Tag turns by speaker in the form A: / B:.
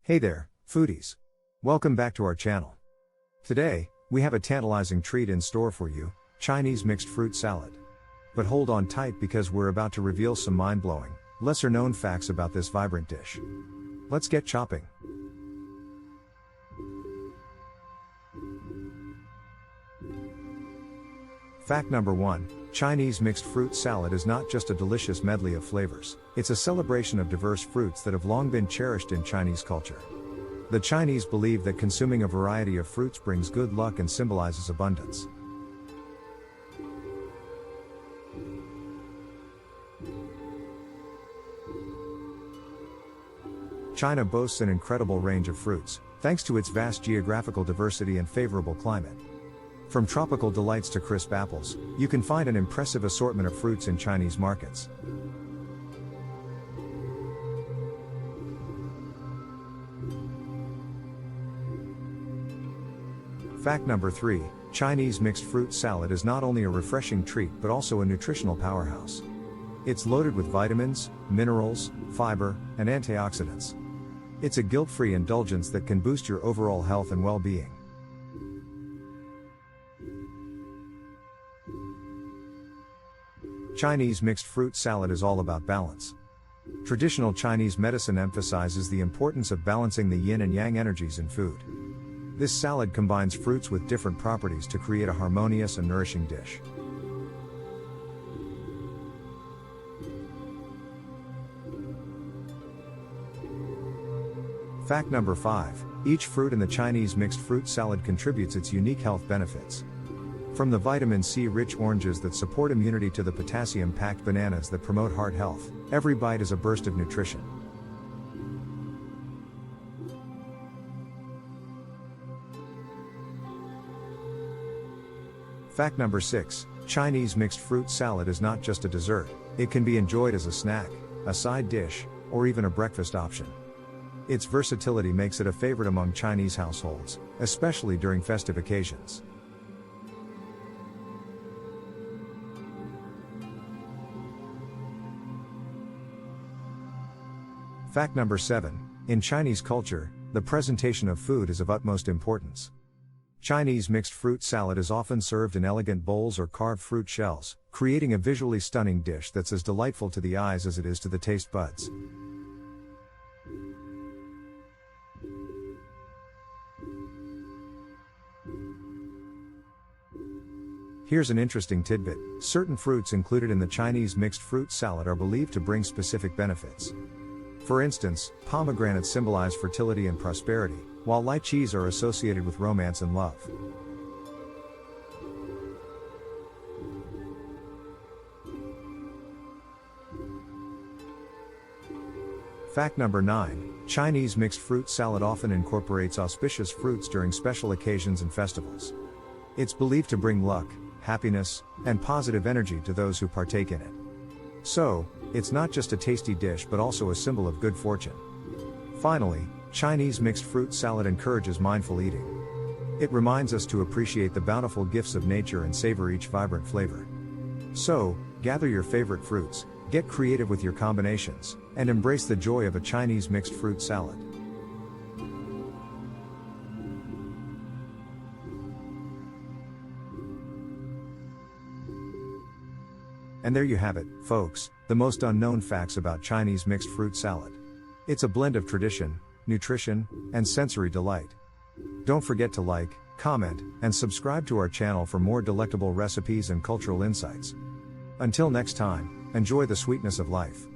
A: Hey there, foodies. Welcome back to our channel. Today, we have a tantalizing treat in store for you, Chinese mixed fruit salad. But hold on tight because we're about to reveal some mind-blowing, lesser-known facts about this vibrant dish. Let's get chopping. Fact number 1, Chinese mixed fruit salad is not just a delicious medley of flavors, it's a celebration of diverse fruits that have long been cherished in Chinese culture. The Chinese believe that consuming a variety of fruits brings good luck and symbolizes abundance. China boasts an incredible range of fruits, thanks to its vast geographical diversity and favorable climate. From tropical delights to crisp apples, you can find an impressive assortment of fruits in Chinese markets. Fact number 3, Chinese mixed fruit salad is not only a refreshing treat but also a nutritional powerhouse. It's loaded with vitamins, minerals, fiber, and antioxidants. It's a guilt-free indulgence that can boost your overall health and well-being. Chinese mixed fruit salad is all about balance. Traditional Chinese medicine emphasizes the importance of balancing the yin and yang energies in food. This salad combines fruits with different properties to create a harmonious and nourishing dish. Fact number 5, each fruit in the Chinese mixed fruit salad contributes its unique health benefits. From the vitamin C-rich oranges that support immunity to the potassium-packed bananas that promote heart health, every bite is a burst of nutrition. Fact number 6, Chinese mixed fruit salad is not just a dessert, it can be enjoyed as a snack, a side dish, or even a breakfast option. Its versatility makes it a favorite among Chinese households, especially during festive occasions. Fact number 7, in Chinese culture, the presentation of food is of utmost importance. Chinese mixed fruit salad is often served in elegant bowls or carved fruit shells, creating a visually stunning dish that's as delightful to the eyes as it is to the taste buds. Here's an interesting tidbit: certain fruits included in the Chinese mixed fruit salad are believed to bring specific benefits. For instance, pomegranates symbolize fertility and prosperity, while lychees are associated with romance and love. Fact number 9, Chinese mixed fruit salad often incorporates auspicious fruits during special occasions and festivals. It's believed to bring luck, happiness, and positive energy to those who partake in it. So, it's not just a tasty dish but also a symbol of good fortune. Finally, Chinese mixed fruit salad encourages mindful eating. It reminds us to appreciate the bountiful gifts of nature and savor each vibrant flavor. So, gather your favorite fruits, get creative with your combinations, and embrace the joy of a Chinese mixed fruit salad. And there you have it, folks, the most unknown facts about Chinese mixed fruit salad. It's a blend of tradition, nutrition, and sensory delight. Don't forget to like, comment, and subscribe to our channel for more delectable recipes and cultural insights. Until next time, enjoy the sweetness of life.